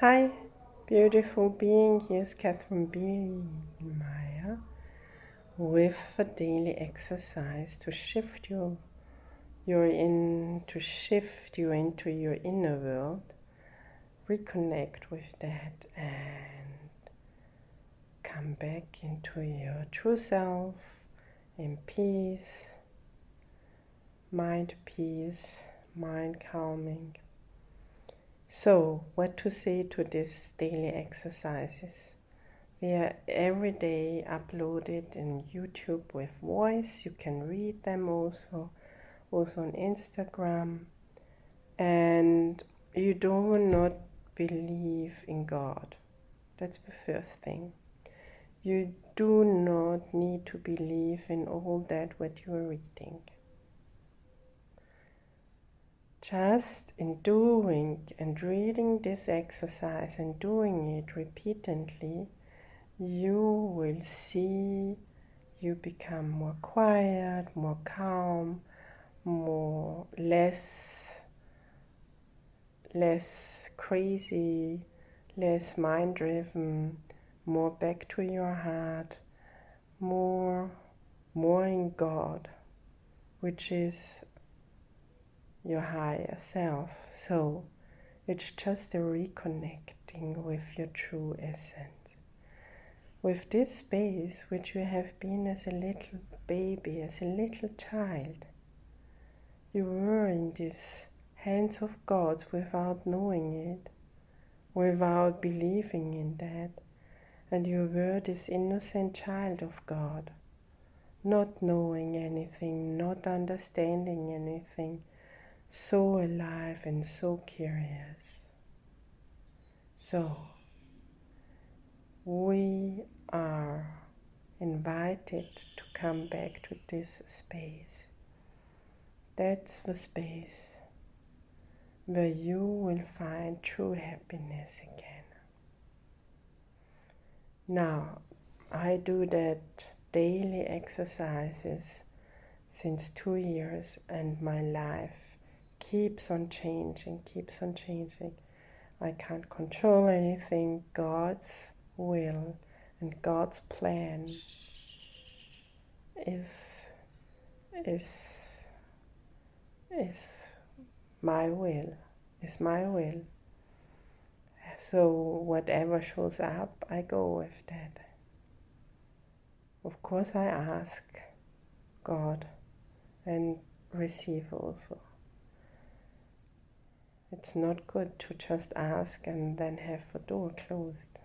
Hi, beautiful being. Here's Katherine Bihlmeier with a daily exercise to shift you into your inner world. Reconnect with that and come back into your true self in peace, mind calming. So, what to say to these daily exercises? They are every day uploaded in YouTube with voice. You can read them also on Instagram. And you do not believe in God. That's the first thing. You do not need to believe in all that what you are reading. Just in doing and reading this exercise and doing it repeatedly, you will see you become more quiet, more calm, less crazy, less mind-driven, more back to your heart, more in God, which is your higher self. So it's just a reconnecting with your true essence. With this space which you have been as a little baby, as a little child, you were in these hands of God without knowing it, without believing in that, and you were this innocent child of God, not knowing anything, not understanding anything, so alive and so curious. So, we are invited to come back to this space. That's the space where you will find true happiness again. Now, I do that daily exercises since 2 years, and my life keeps on changing. I can't control anything. God's will and God's plan is my will. So whatever shows up, I go with that. Of course, I ask God and receive also. It's not good to just ask and then have the door closed.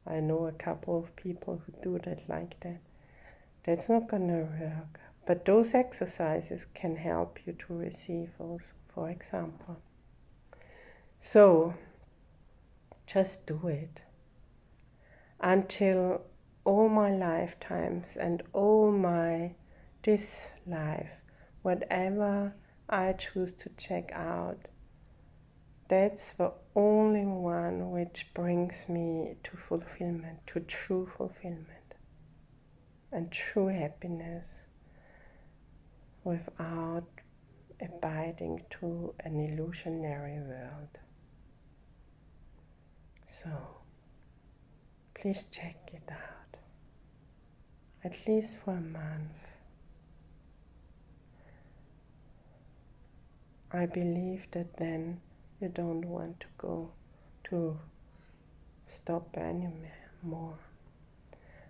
I know a couple of people who do that like that. That's not gonna work. But those exercises can help you to receive also, for example. So, just do it. Until all my lifetimes and this life, whatever I choose to check out, that's the only one which brings me to fulfillment, to true fulfillment and true happiness without abiding to an illusionary world. So, please check it out, at least for a month. I believe that then you don't want to go to stop anymore.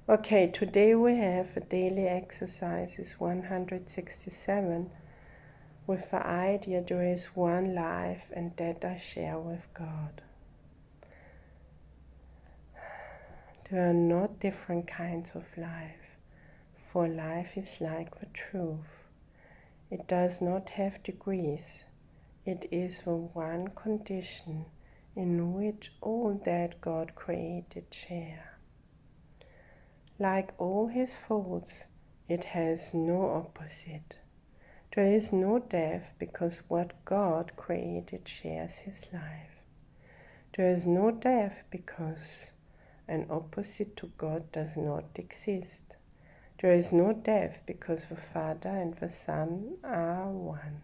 Okay, today we have a daily exercises 167 with the idea there is one life and that I share with God. There are not different kinds of life, for life is like the truth. It does not have degrees. It is the one condition in which all that God created share. Like all his faults, it has no opposite. There is no death because what God created shares his life. There is no death because an opposite to God does not exist. There is no death because the Father and the Son are one.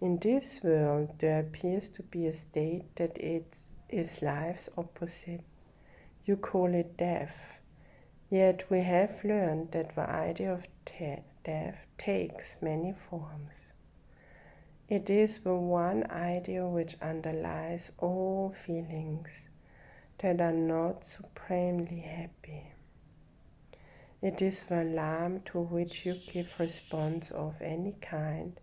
In this world, there appears to be a state that is life's opposite. You call it death. Yet we have learned that the idea of death takes many forms. It is the one idea which underlies all feelings that are not supremely happy. It is the alarm to which you give response of any kind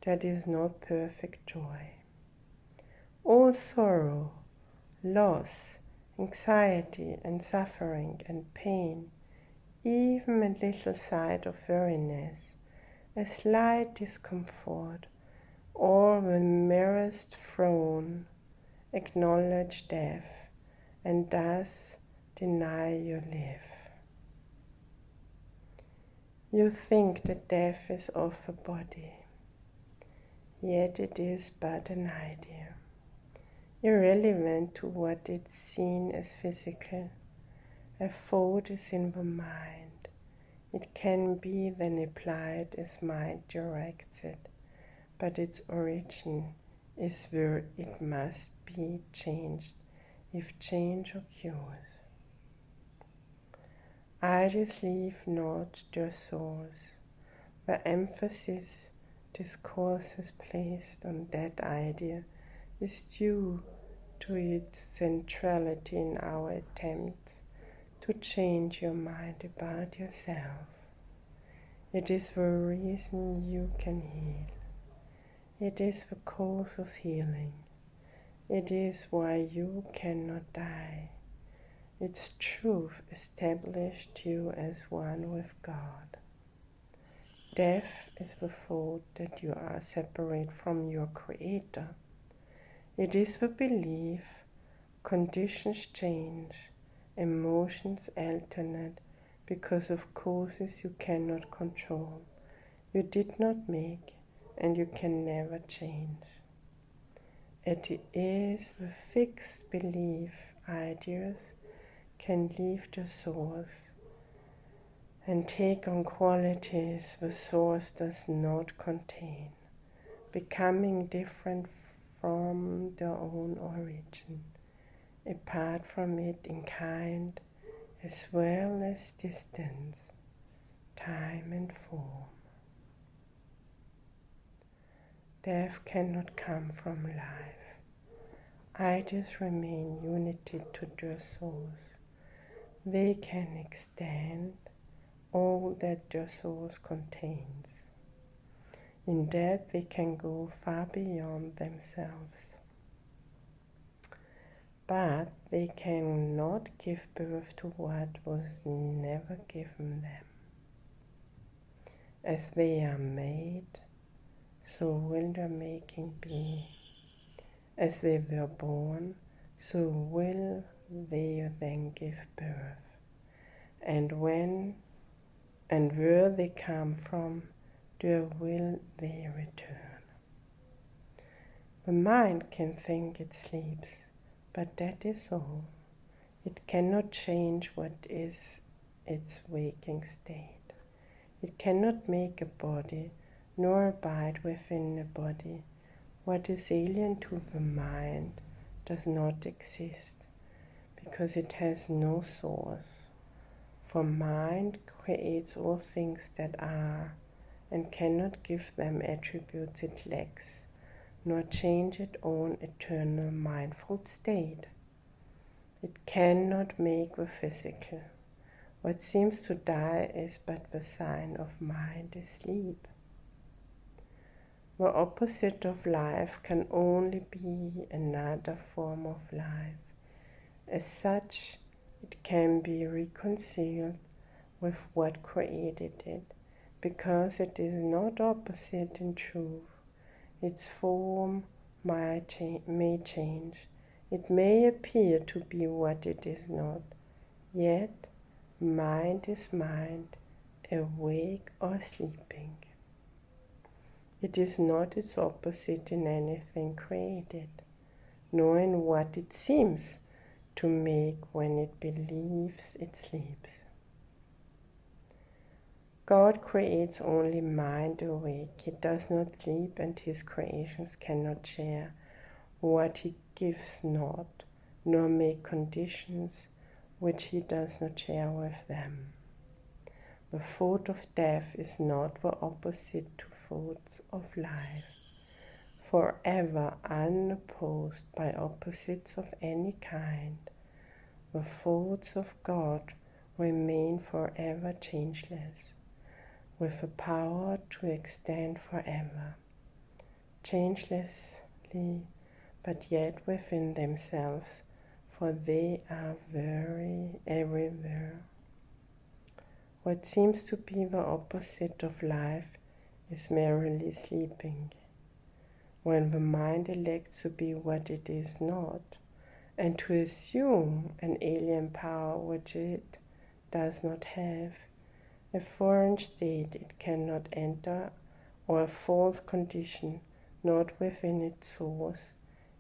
that is not perfect joy. All sorrow, loss, anxiety and suffering and pain, even a little sight of weariness, a slight discomfort, or the merest frown, acknowledge death and thus deny you live. You think that death is of the body, yet it is but an idea, irrelevant to what is seen as physical. A thought is in the mind. It can be then applied as mind directs it, but its origin is where it must be changed if change occurs. Ideas leave not their source. The emphasis discourse has placed on that idea is due to its centrality in our attempts to change your mind about yourself. It is the reason you can heal. It is the cause of healing. It is why you cannot die. Its truth established you as one with God. Death is the thought that you are separate from your Creator. It is the belief conditions change, emotions alternate because of causes you cannot control, you did not make, and you can never change. It is the fixed belief ideas can leave the source and take on qualities the source does not contain, becoming different from their own origin, apart from it in kind as well as distance, time and form. Death cannot come from life. Ideas remain united to their source. They can extend all that their source contains. In that they can go far beyond themselves. But they cannot give birth to what was never given them. As they are made, so will their making be. As they were born, so will they then give birth. And where they come from, there will they return. The mind can think it sleeps, but that is all. It cannot change what is its waking state. It cannot make a body, nor abide within a body. What is alien to the mind does not exist, because it has no source. For mind creates all things that are, and cannot give them attributes it lacks, nor change its own eternal mindful state. It cannot make the physical. What seems to die is but the sign of mind asleep. The opposite of life can only be another form of life. As such, it can be reconciled with what created it, because it is not opposite in truth. Its form may change. It may appear to be what it is not. Yet, mind is mind, awake or sleeping. It is not its opposite in anything created, nor in what it seems to make when it believes it sleeps. God creates only mind awake. He does not sleep, and his creations cannot share what he gives not, nor make conditions which he does not share with them. The thought of death is not the opposite to thoughts of life, forever unopposed by opposites of any kind. The thoughts of God remain forever changeless, with the power to extend forever, changelessly, but yet within themselves, for they are very everywhere. What seems to be the opposite of life is merely sleeping. When the mind elects to be what it is not, and to assume an alien power which it does not have, a foreign state it cannot enter, or a false condition not within its source,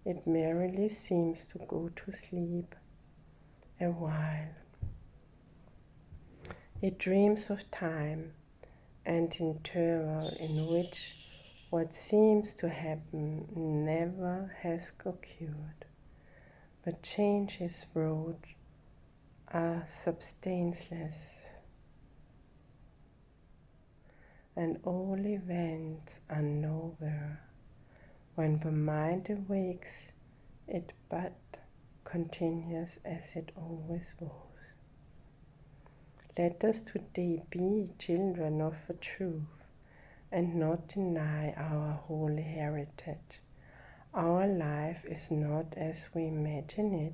it merely seems to go to sleep a while. It dreams of time and interval in which what seems to happen never has occurred, but changes wrought are substanceless, and all events are nowhere. When the mind awakes, it but continues as it always was. Let us today be children of the truth and not deny our holy heritage. Our life is not as we imagine it.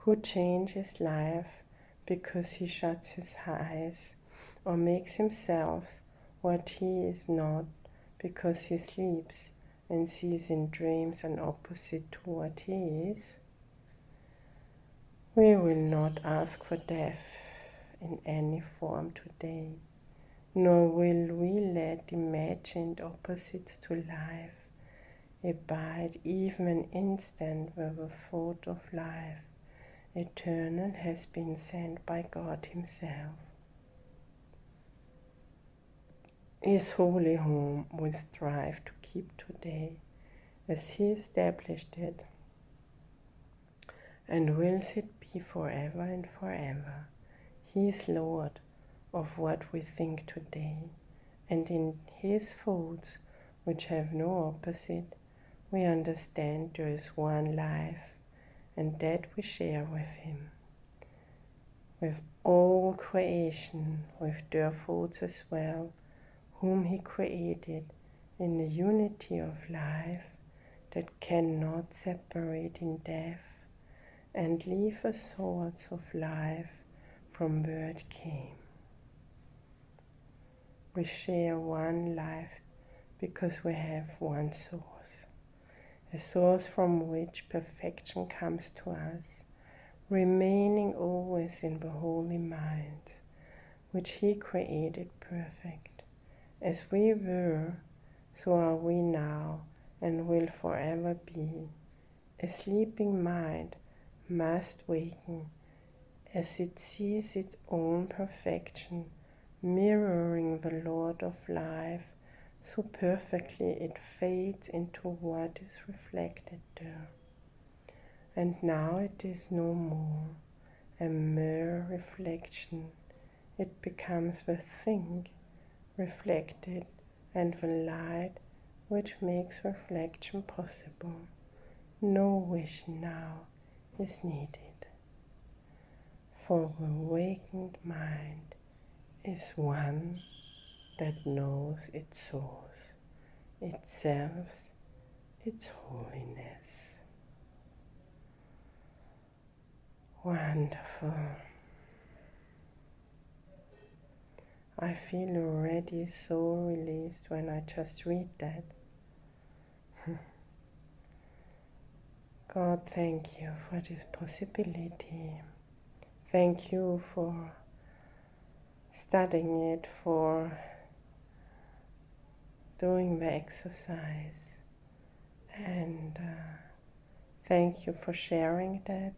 Who changes life because he shuts his eyes or makes himself what he is not because he sleeps and sees in dreams an opposite to what he is? We will not ask for death in any form today, nor will we let imagined opposites to life abide even an instant where the thought of life eternal has been sent by God himself. His holy home we strive to keep today as he established it, and wills it be forever and forever. He is Lord of what we think today, and in his thoughts, which have no opposite, we understand there is one life, and that we share with him. With all creation, with their thoughts as well, whom he created in the unity of life that cannot separate in death, and leave a source of life from where it came. We share one life because we have one source, a source from which perfection comes to us, remaining always in the holy mind, which he created perfect. As we were, so are we now and will forever be. A sleeping mind must waken as it sees its own perfection mirroring the Lord of life so perfectly it fades into what is reflected there. And now it is no more a mere reflection, it becomes the thing reflected and the light which makes reflection possible. No wish now is needed, for the awakened mind is one that knows its source, itself, its holiness. Wonderful. I feel already so released when I just read that. God, thank you for this possibility. Thank you for studying it, for doing the exercise, and thank you for sharing that.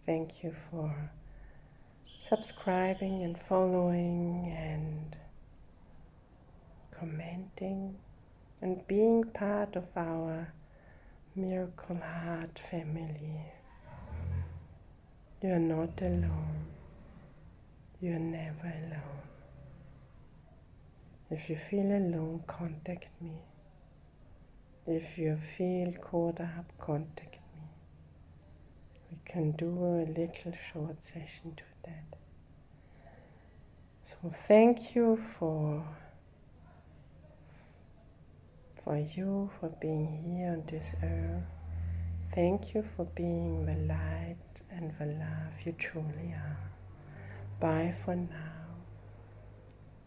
Thank you for subscribing and following and commenting and being part of our Miracle Heart family. You are not alone. You are never alone. If you feel alone, contact me. If you feel caught up, contact me. We can do a little short session to that. So thank you for you for being here on this earth. Thank you for being the light and the love you truly are. Bye for now.